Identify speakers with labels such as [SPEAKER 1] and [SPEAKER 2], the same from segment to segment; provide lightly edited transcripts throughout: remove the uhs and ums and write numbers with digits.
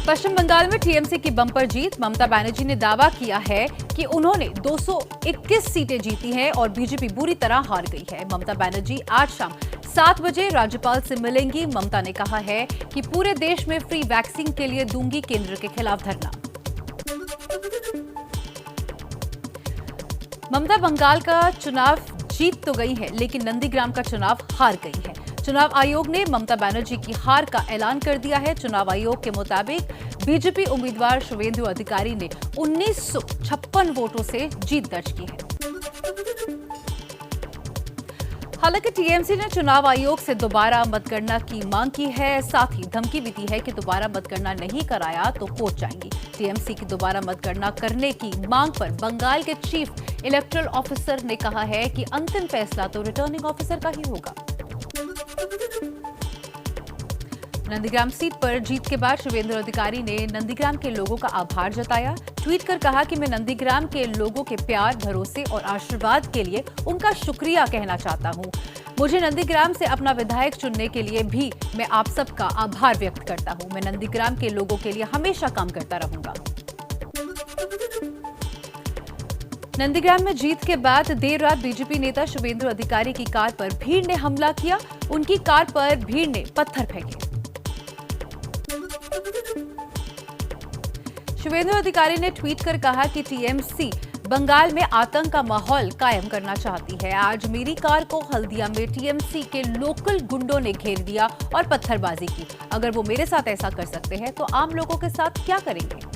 [SPEAKER 1] पश्चिम बंगाल में टीएमसी की बम्पर जीत। ममता बनर्जी ने दावा किया है कि उन्होंने 221 सीटें जीती हैं और बीजेपी बुरी तरह हार गई है। ममता बनर्जी आज शाम 7 बजे राज्यपाल से मिलेंगी। ममता ने कहा है कि पूरे देश में फ्री वैक्सीन के लिए दूंगी केंद्र के खिलाफ धरना। ममता बंगाल का चुनाव जीत तो गई है, लेकिन नंदीग्राम का चुनाव हार गई है। चुनाव आयोग ने ममता बनर्जी की हार का ऐलान कर दिया है। चुनाव आयोग के मुताबिक बीजेपी उम्मीदवार शुवेंदु अधिकारी ने 1956 वोटों से जीत दर्ज की है। हालांकि टीएमसी ने चुनाव आयोग से दोबारा मतगणना की मांग की है, साथ ही धमकी भी दी है कि दोबारा मतगणना नहीं कराया तो कोर्ट जाएंगी। टीएमसी की दोबारा मतगणना करने की मांग पर बंगाल के चीफ इलेक्टोरल ऑफिसर ने कहा है कि अंतिम फैसला तो रिटर्निंग ऑफिसर का ही होगा। नंदीग्राम सीट पर जीत के बाद शुवेंदु अधिकारी ने नंदीग्राम के लोगों का आभार जताया। ट्वीट कर कहा कि मैं नंदीग्राम के लोगों के प्यार, भरोसे और आशीर्वाद के लिए उनका शुक्रिया कहना चाहता हूं। मुझे नंदीग्राम से अपना विधायक चुनने के लिए भी मैं आप सबका आभार व्यक्त करता हूं। मैं नंदीग्राम के लोगों के लिए हमेशा काम करता रहूंगा। नंदीग्राम में जीत के बाद देर रात बीजेपी नेता शुवेंदु अधिकारी की कार पर भीड़ ने हमला किया। उनकी कार पर भीड़ ने पत्थर फेंके। शुवेंदु अधिकारी ने ट्वीट कर कहा कि टीएमसी बंगाल में आतंक का माहौल कायम करना चाहती है। आज मेरी कार को हल्दिया में टीएमसी के लोकल गुंडों ने घेर दिया और पत्थरबाजी की। अगर वो मेरे साथ ऐसा कर सकते हैं तो आम लोगों के साथ क्या करेंगे।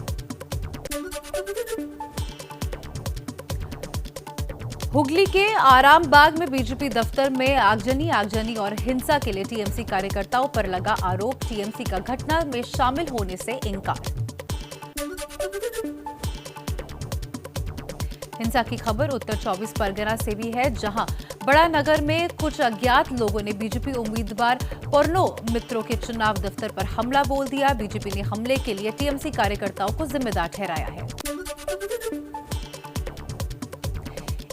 [SPEAKER 1] हुगली के आरामबाग में बीजेपी दफ्तर में आगजनी और हिंसा के लिए टीएमसी कार्यकर्ताओं पर लगा आरोप। टीएमसी का घटना में शामिल होने से इनकार। हिंसा की खबर उत्तर 24 परगना से भी है, जहां बड़ा नगर में कुछ अज्ञात लोगों ने बीजेपी उम्मीदवार पर्नो मित्रों के चुनाव दफ्तर पर हमला बोल दिया। बीजेपी ने हमले के लिए टीएमसी कार्यकर्ताओं को जिम्मेदार ठहराया है।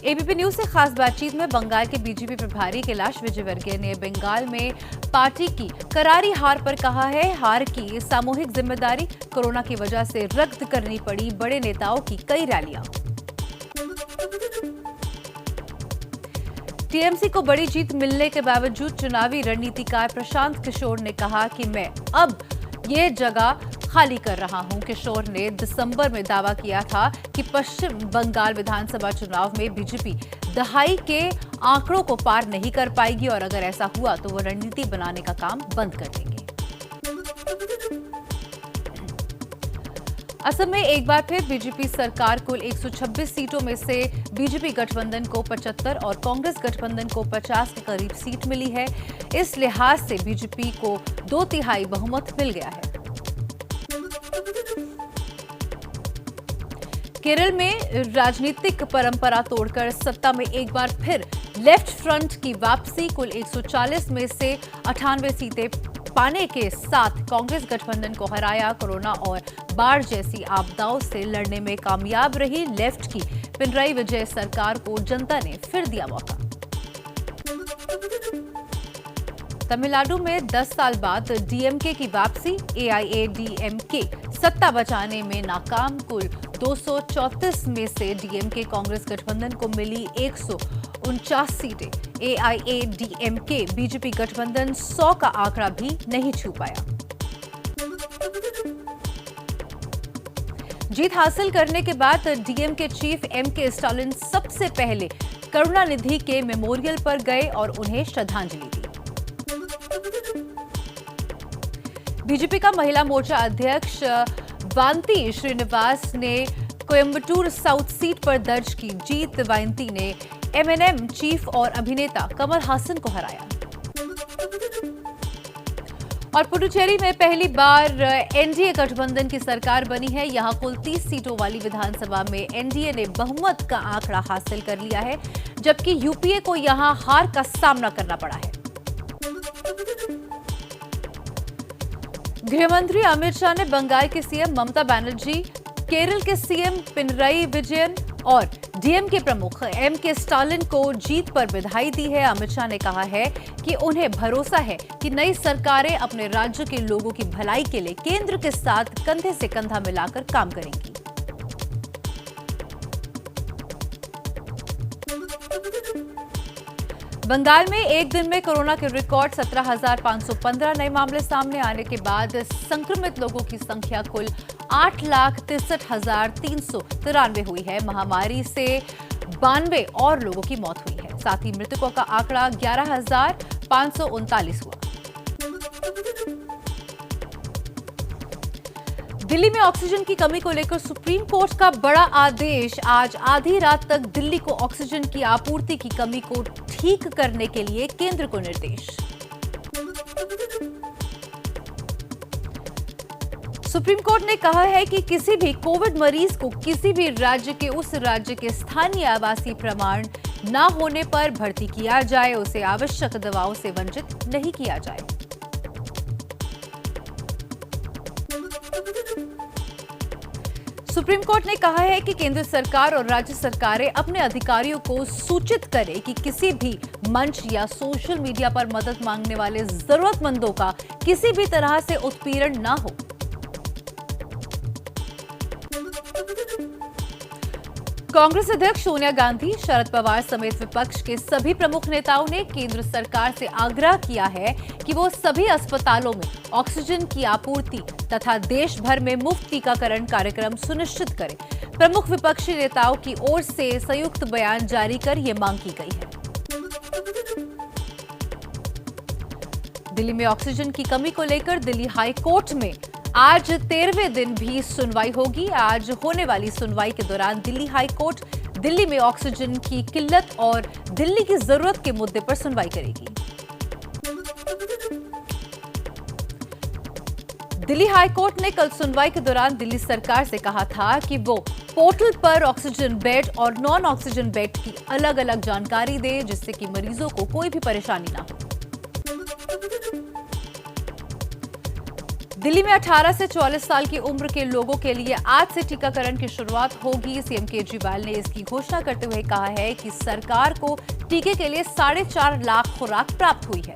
[SPEAKER 1] एबीपी न्यूज से खास बातचीत में बंगाल के बीजेपी प्रभारी कैलाश विजयवर्गीय ने बंगाल में पार्टी की करारी हार पर कहा है, हार की सामूहिक जिम्मेदारी। कोरोना की वजह से रद्द करनी पड़ी बड़े नेताओं की कई रैलियां। टीएमसी को बड़ी जीत मिलने के बावजूद चुनावी रणनीतिकार प्रशांत किशोर ने कहा कि मैं अब ये जगह खाली कर रहा हूं। किशोर ने दिसंबर में दावा किया था कि पश्चिम बंगाल विधानसभा चुनाव में बीजेपी दहाई के आंकड़ों को पार नहीं कर पाएगी और अगर ऐसा हुआ तो वो रणनीति बनाने का काम बंद कर देंगे। असम में एक बार फिर बीजेपी सरकार कुल 126 सीटों में से बीजेपी गठबंधन को 75 और कांग्रेस गठबंधन को 50 के करीब सीट मिली है। इस लिहाज से बीजेपी को 2/3 बहुमत मिल गया है। केरल में राजनीतिक परंपरा तोड़कर सत्ता में एक बार फिर लेफ्ट फ्रंट की वापसी। कुल 140 में से 98 सीटें पाने के साथ कांग्रेस गठबंधन को हराया। कोरोना और बाढ़ जैसी आपदाओं से लड़ने में कामयाब रही लेफ्ट की पिनराई विजय सरकार को जनता ने फिर दिया मौका। तमिलनाडु में 10 साल बाद डीएमके की वापसी। एआईएडीएमके सत्ता बचाने में नाकाम। कुल 234 में से डीएमके कांग्रेस गठबंधन को मिली 149 सीटें। एआईएडीएमके बीजेपी गठबंधन 100 का आंकड़ा भी नहीं छू पाया। जीत हासिल करने के बाद डीएमके चीफ एमके स्टालिन सबसे पहले करुणानिधि के मेमोरियल पर गए और उन्हें श्रद्धांजलि दी। बीजेपी का महिला मोर्चा अध्यक्ष वांती श्रीनिवास ने कोयम्बटूर साउथ सीट पर दर्ज की जीत। वांती ने एमएनएम चीफ और अभिनेता कमल हासन को हराया। और पुडुचेरी में पहली बार एनडीए गठबंधन की सरकार बनी है। यहां कुल 30 सीटों वाली विधानसभा में एनडीए ने बहुमत का आंकड़ा हासिल कर लिया है, जबकि यूपीए को यहां हार का सामना करना पड़ा है। गृहमंत्री अमित शाह ने बंगाल के सीएम ममता बनर्जी, केरल के सीएम पिनराई विजयन और डीएमके प्रमुख एमके स्टालिन को जीत पर बधाई दी है। अमित शाह ने कहा है कि उन्हें भरोसा है कि नई सरकारें अपने राज्य के लोगों की भलाई के लिए केंद्र के साथ कंधे से कंधा मिलाकर काम करेंगी। बंगाल में एक दिन में कोरोना के रिकॉर्ड 17,515 नए मामले सामने आने के बाद संक्रमित लोगों की संख्या कुल 8,63,393 हुई है। महामारी से 92 और लोगों की मौत हुई है। साथ ही मृतकों का आंकड़ा 11,539 हुआ। दिल्ली में ऑक्सीजन की कमी को लेकर सुप्रीम कोर्ट का बड़ा आदेश। आज आधी रात तक दिल्ली को ऑक्सीजन की आपूर्ति की कमी को ठीक करने के लिए केंद्र को निर्देश। सुप्रीम कोर्ट ने कहा है कि किसी भी कोविड मरीज को किसी भी राज्य के उस राज्य के स्थानीय आवासीय प्रमाण न होने पर भर्ती किया जाए, उसे आवश्यक दवाओं से वंचित नहीं किया जाए। सुप्रीम कोर्ट ने कहा है कि केंद्र सरकार और राज्य सरकारें अपने अधिकारियों को सूचित करें कि किसी भी मंच या सोशल मीडिया पर मदद मांगने वाले जरूरतमंदों का किसी भी तरह से उत्पीड़न न हो। कांग्रेस अध्यक्ष सोनिया गांधी, शरद पवार समेत विपक्ष के सभी प्रमुख नेताओं ने केंद्र सरकार से आग्रह किया है कि वो सभी अस्पतालों में ऑक्सीजन की आपूर्ति तथा देश भर में मुफ्त टीकाकरण कार्यक्रम सुनिश्चित करें। प्रमुख विपक्षी नेताओं की ओर से संयुक्त बयान जारी कर ये मांग की गई है। दिल्ली में ऑक्सीजन की कमी को लेकर दिल्ली हाई कोर्ट में आज 13वें दिन भी सुनवाई होगी। आज होने वाली सुनवाई के दौरान दिल्ली हाई कोर्ट दिल्ली में ऑक्सीजन की किल्लत और दिल्ली की जरूरत के मुद्दे पर सुनवाई करेगी। दिल्ली हाई कोर्ट ने कल सुनवाई के दौरान दिल्ली सरकार से कहा था कि वो पोर्टल पर ऑक्सीजन बेड और नॉन ऑक्सीजन बेड की अलग अलग जानकारी दे, जिससे कि मरीजों को कोई भी परेशानी ना हो। दिल्ली में 18 से 44 साल की उम्र के लोगों के लिए आज से टीकाकरण की शुरुआत होगी। सीएम केजरीवाल ने इसकी घोषणा करते हुए कहा है कि सरकार को टीके के लिए 4.5 लाख खुराक प्राप्त हुई है।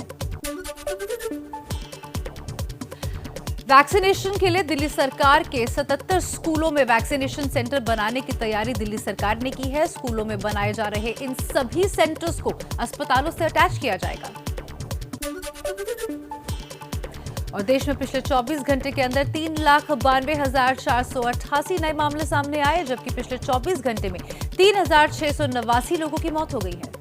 [SPEAKER 1] वैक्सीनेशन के लिए दिल्ली सरकार के 77 स्कूलों में वैक्सीनेशन सेंटर बनाने की तैयारी दिल्ली सरकार ने की है। स्कूलों में बनाए जा रहे इन सभी सेंटर्स को अस्पतालों से अटैच किया जाएगा। और देश में पिछले 24 घंटे के अंदर 3,92,488 नए मामले सामने आए, जबकि पिछले 24 घंटे में 3,689 लोगों की मौत हो गई है।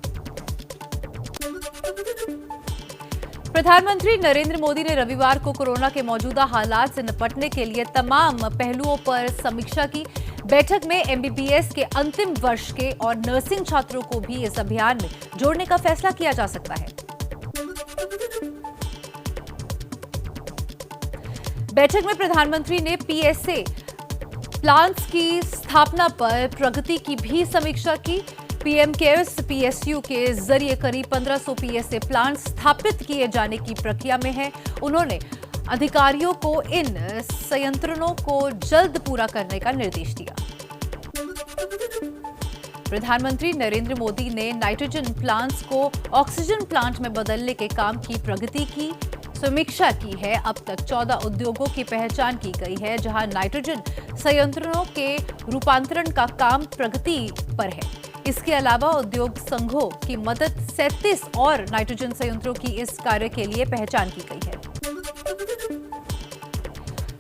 [SPEAKER 1] प्रधानमंत्री नरेंद्र मोदी ने रविवार को कोरोना के मौजूदा हालात से निपटने के लिए तमाम पहलुओं पर समीक्षा की। बैठक में एमबीबीएस के अंतिम वर्ष के और नर्सिंग छात्रों को भी इस अभियान में जोड़ने का फैसला किया जा सकता है। बैठक में प्रधानमंत्री ने पीएसए प्लांट्स की स्थापना पर प्रगति की भी समीक्षा की। पीएम केयर्स पीएसयू के जरिए करीब 1500 पीएसए प्लांट स्थापित किए जाने की प्रक्रिया में है। उन्होंने अधिकारियों को इन संयंत्रों को जल्द पूरा करने का निर्देश दिया। प्रधानमंत्री नरेंद्र मोदी ने नाइट्रोजन प्लांट्स को ऑक्सीजन प्लांट में बदलने के काम की प्रगति की समीक्षा की है। अब तक 14 उद्योगों की पहचान की गई है, जहां नाइट्रोजन संयंत्रों के रूपांतरण का काम प्रगति पर है। इसके अलावा उद्योग संघों की मदद 37 और नाइट्रोजन संयंत्रों की इस कार्य के लिए पहचान की गई है।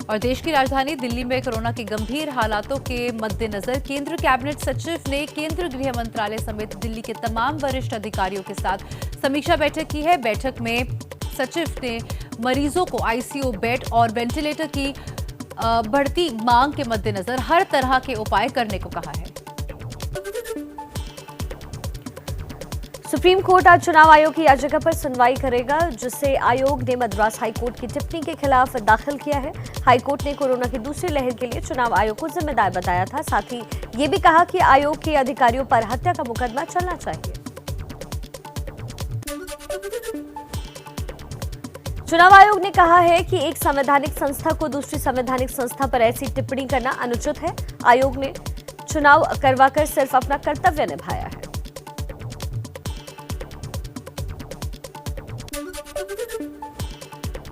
[SPEAKER 1] और देश की राजधानी दिल्ली में कोरोना के गंभीर हालातों के मद्देनजर केंद्र कैबिनेट सचिव ने केंद्र गृह मंत्रालय समेत दिल्ली के तमाम वरिष्ठ अधिकारियों के साथ समीक्षा बैठक की है। बैठक में सचिव ने मरीजों को आईसीयू बेड और वेंटिलेटर की बढ़ती मांग के मद्देनजर हर तरह के उपाय करने को कहा है।
[SPEAKER 2] सुप्रीम कोर्ट आज चुनाव आयोग की याचिका पर सुनवाई करेगा, जिसे आयोग ने मद्रास हाईकोर्ट की टिप्पणी के खिलाफ दाखिल किया है। हाईकोर्ट ने कोरोना की दूसरी लहर के लिए चुनाव आयोग को जिम्मेदार बताया था। साथ ही ये भी कहा कि आयोग के अधिकारियों पर हत्या का मुकदमा चलना चाहिए। चुनाव आयोग ने कहा है कि एक संवैधानिक संस्था को दूसरी संवैधानिक संस्था पर ऐसी टिप्पणी करना अनुचित है। आयोग ने चुनाव करवाकर सिर्फ अपना कर्तव्य निभाया है।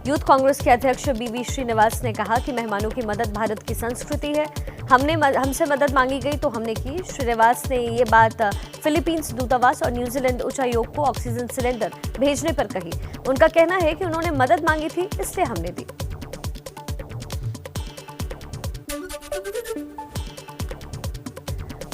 [SPEAKER 2] यूथ कांग्रेस के अध्यक्ष बीवी श्रीनिवास ने कहा कि मेहमानों की मदद भारत की संस्कृति है। हमसे मदद मांगी गई तो हमने की। श्रीनिवास ने ये बात फिलीपींस दूतावास और न्यूजीलैंड उच्चायोग को ऑक्सीजन सिलेंडर भेजने पर कही। उनका कहना है कि उन्होंने मदद मांगी थी, इसलिए हमने दी।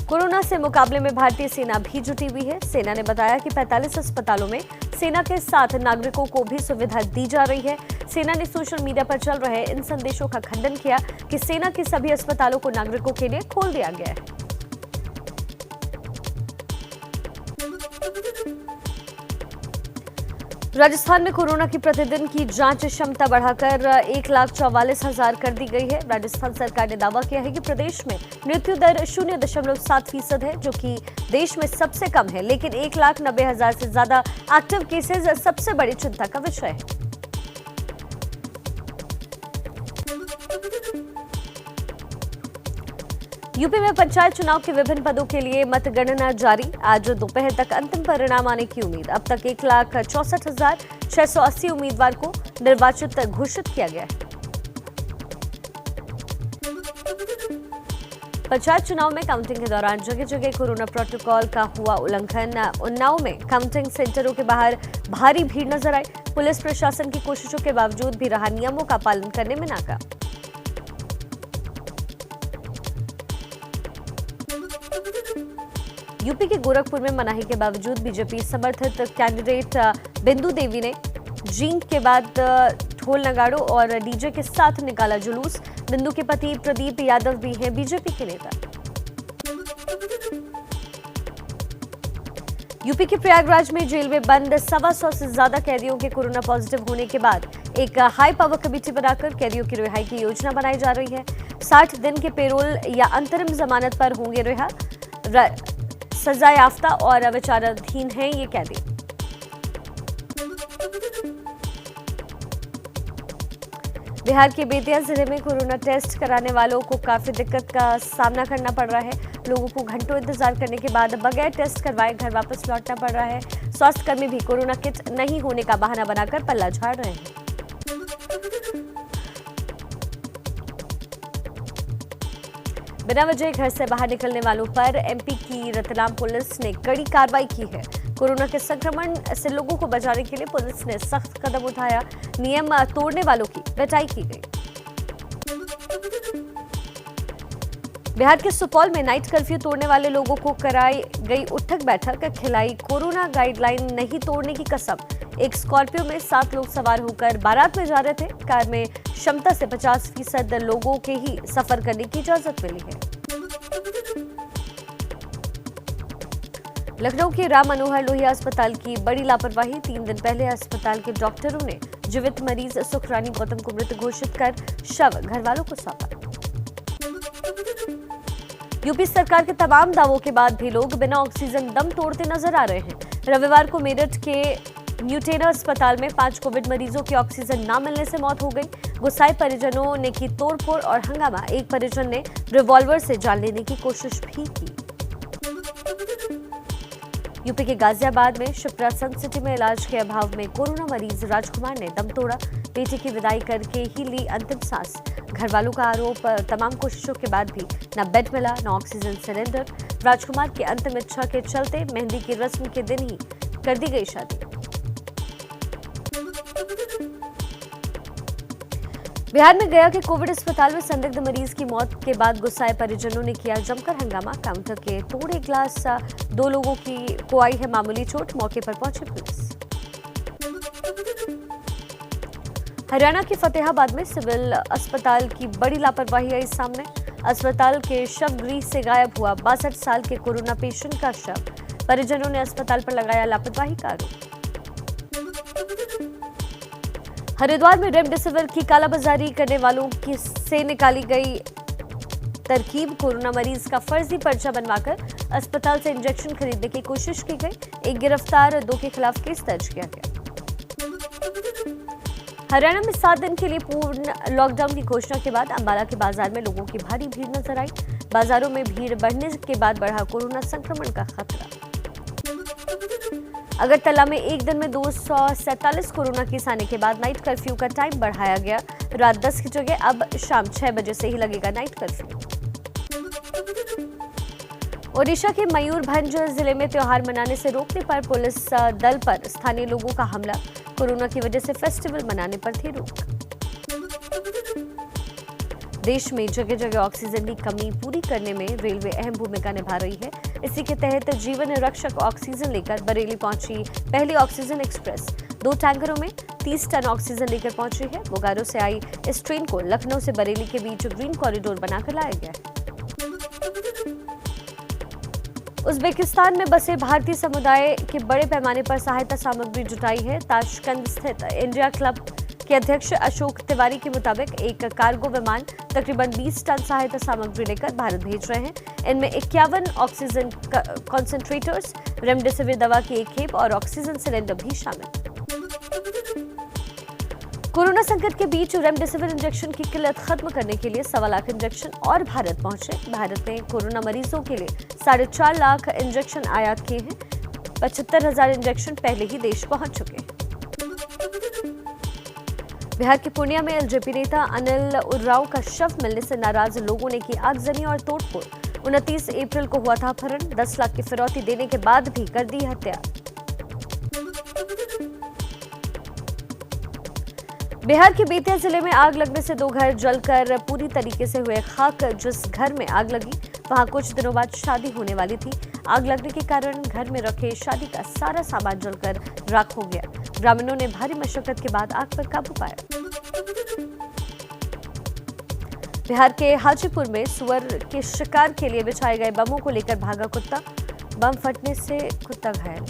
[SPEAKER 2] कोरोना से मुकाबले में भारतीय सेना भी जुटी हुई है। सेना ने बताया कि 45 अस्पतालों में सेना के साथ नागरिकों को भी सुविधा दी जा रही है। सेना ने सोशल मीडिया पर चल रहे इन संदेशों का खंडन किया कि सेना के सभी अस्पतालों को नागरिकों के लिए खोल दिया गया है। राजस्थान में कोरोना की प्रतिदिन की जांच क्षमता बढ़ाकर 1,44,000 कर दी गई है। राजस्थान सरकार ने दावा किया है कि प्रदेश में मृत्यु दर 0.7% है, जो कि देश में सबसे कम है। लेकिन 1,90,000 से ज्यादा एक्टिव केसेज सबसे बड़ी चिंता का विषय है। यूपी में पंचायत चुनाव के विभिन्न पदों के लिए मतगणना जारी। आज दोपहर तक अंतिम परिणाम आने की उम्मीद। अब तक 1,64,680 उम्मीदवार को निर्वाचित घोषित किया गया है। पंचायत चुनाव में काउंटिंग के दौरान जगह जगह कोरोना प्रोटोकॉल का हुआ उल्लंघन। उन्नाव में काउंटिंग सेंटरों के बाहर भारी भीड़ नजर आई। पुलिस प्रशासन की कोशिशों के बावजूद भी रहा नियमों का पालन करने में नाकाम। यूपी के गोरखपुर में मनाही के बावजूद बीजेपी समर्थित कैंडिडेट बिंदु देवी ने जींद के बाद ढोल नगाड़ों और डीजे के साथ निकाला जुलूस। बिंदु के पति प्रदीप यादव भी हैं बीजेपी के नेता। यूपी के प्रयागराज में जेल में बंद 125 से ज्यादा कैदियों के कोरोना पॉजिटिव होने के बाद एक हाई पावर कमेटी बनाकर कैदियों की रिहाई की योजना बनाई जा रही है। 60 दिन के पेरोल या अंतरिम जमानत पर होंगे रिहा। सजा याफ्ता और विचाराधीन हैं ये कैदी। बिहार के बेतिया जिले में कोरोना टेस्ट कराने वालों को काफी दिक्कत का सामना करना पड़ रहा है। लोगों को घंटों इंतजार करने के बाद बगैर टेस्ट करवाए घर वापस लौटना पड़ रहा है। स्वास्थ्यकर्मी भी कोरोना किट नहीं होने का बहाना बनाकर पल्ला झाड़ रहे हैं। बिना वजह घर से बाहर निकलने वालों पर एमपी की रतलाम पुलिस ने कड़ी कार्रवाई की है। कोरोना के संक्रमण से लोगों को बचाने के लिए पुलिस ने सख्त कदम उठाया। नियम तोड़ने वालों की पिटाई की गई। बिहार के सुपौल में नाइट कर्फ्यू तोड़ने वाले लोगों को कराई गई उठक बैठक, खिलाई कोरोना गाइडलाइन नहीं तोड़ने की कसम। एक स्कॉर्पियो में 7 लोग सवार होकर बारात में जा रहे थे। कार में क्षमता से 50% लोगों के ही सफर करने की इजाजत मिली है। लखनऊ के राम मनोहर लोहिया अस्पताल की बड़ी लापरवाही। 3 दिन पहले अस्पताल के डॉक्टरों ने जीवित मरीज सुखरानी गौतम को मृत घोषित कर शव घर वालों को सौंपा। यूपी सरकार के तमाम दावों के बाद भी लोग बिना ऑक्सीजन दम तोड़ते नजर आ रहे हैं। रविवार को मेरठ के न्यूटेना अस्पताल में 5 कोविड मरीजों की ऑक्सीजन न मिलने से मौत हो गई। गुस्साए परिजनों ने की तोड़फोड़ और हंगामा। एक परिजन ने रिवॉल्वर से जान लेने की कोशिश भी की। यूपी के गाजियाबाद में शिप्रा सन सिटी में इलाज के अभाव में कोरोना मरीज राजकुमार ने दम तोड़ा। बेटी की विदाई करके ही ली अंतिम सांस। घर वालों का आरोप, तमाम कोशिशों के बाद भी न बेड मिला न ऑक्सीजन सिलेंडर। राजकुमार की अंतिम इच्छा के चलते मेहंदी की रस्म के दिन ही कर दी गई शादी। बिहार में गया के कोविड अस्पताल में संदिग्ध मरीज की मौत के बाद गुस्साए परिजनों ने किया जमकर हंगामा। काउंटर के तोड़े ग्लास 2 लोगों को आई है मामूली चोट। मौके पर पहुंची पुलिस। हरियाणा के फतेहाबाद में सिविल अस्पताल की बड़ी लापरवाही आई सामने। अस्पताल के शव गृह से गायब हुआ 62 साल के कोरोना पेशेंट का शव। परिजनों ने अस्पताल पर लगाया लापरवाही का आरोप। हरिद्वार में रेमडेसिविर की कालाबाजारी करने वालों से निकाली गई तरकीब। कोरोना मरीज का फर्जी पर्चा बनवाकर अस्पताल से इंजेक्शन खरीदने की कोशिश की गई। एक गिरफ्तार, 2 के खिलाफ केस दर्ज किया गया। हरियाणा में 7 दिन के लिए पूर्ण लॉकडाउन की घोषणा के बाद अंबाला के बाजार में लोगों की भारी भीड़ नजर आई। बाजारों में भीड़ बढ़ने के बाद बढ़ा कोरोना संक्रमण का खतरा। अगरतला में एक दिन में 247 कोरोना केस आने के बाद नाइट कर्फ्यू का टाइम बढ़ाया गया। रात 10 की जगह अब शाम 6 बजे से ही लगेगा नाइट कर्फ्यू। ओडिशा के मयूरभंज जिले में त्योहार मनाने से रोकने पर पुलिस दल पर स्थानीय लोगों का हमला। कोरोना की वजह से फेस्टिवल मनाने पर थी रोक। देश में जगह जगह ऑक्सीजन की कमी पूरी करने में रेलवे अहम भूमिका निभा रही है। इसी के तहत जीवन रक्षक ऑक्सीजन लेकर बरेली पहुंची पहली ऑक्सीजन एक्सप्रेस। 2 टैंकरों में 30 टन ऑक्सीजन लेकर पहुंची है। बोकारो से आई इस ट्रेन को लखनऊ से बरेली के बीच ग्रीन कॉरिडोर बनाकर लाया गया है। उज्बेकिस्तान में बसे भारतीय समुदाय के बड़े पैमाने पर सहायता सामग्री जुटाई है। ताशकंद स्थित इंडिया क्लब के अध्यक्ष अशोक तिवारी के मुताबिक एक कार्गो विमान तकरीबन 20 टन सहायता सामग्री लेकर भारत भेज रहे हैं। इनमें 51 ऑक्सीजन कॉन्सेंट्रेटर्स, रेमडेसिविर दवा की एक खेप और ऑक्सीजन सिलेंडर भी शामिल। कोरोना संकट के बीच रेमडेसिविर इंजेक्शन की किल्लत खत्म करने के लिए 1.25 लाख इंजेक्शन और भारत पहुंचे। भारत ने कोरोना मरीजों के लिए 4.5 लाख इंजेक्शन आयात किए हैं। 75,000 इंजेक्शन पहले ही देश पहुंच चुके हैं। बिहार के पूर्णिया में एलजेपी नेता अनिल उर्राव का शव मिलने से नाराज लोगों ने की आगजनी और तोड़फोड़। 29 अप्रैल को हुआ था अपहरण। 10 लाख की फिरौती देने के बाद भी कर दी हत्या। बिहार के बेतिया जिले में आग लगने से 2 घर जलकर पूरी तरीके से हुए खाक। जिस घर में आग लगी वहां कुछ दिनों बाद शादी होने वाली थी। आग लगने के कारण घर में रखे शादी का सारा सामान जलकर राख हो गया। ग्रामीणों ने भारी मशक्कत के बाद आग पर काबू पाया। बिहार के हाजीपुर में सुअर के शिकार के लिए बिछाए गए बमों को लेकर भागा कुत्ता। बम फटने से कुत्ता घायल।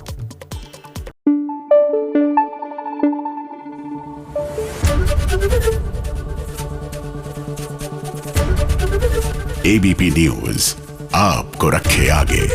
[SPEAKER 3] एबीपी न्यूज आपको रखे आगे।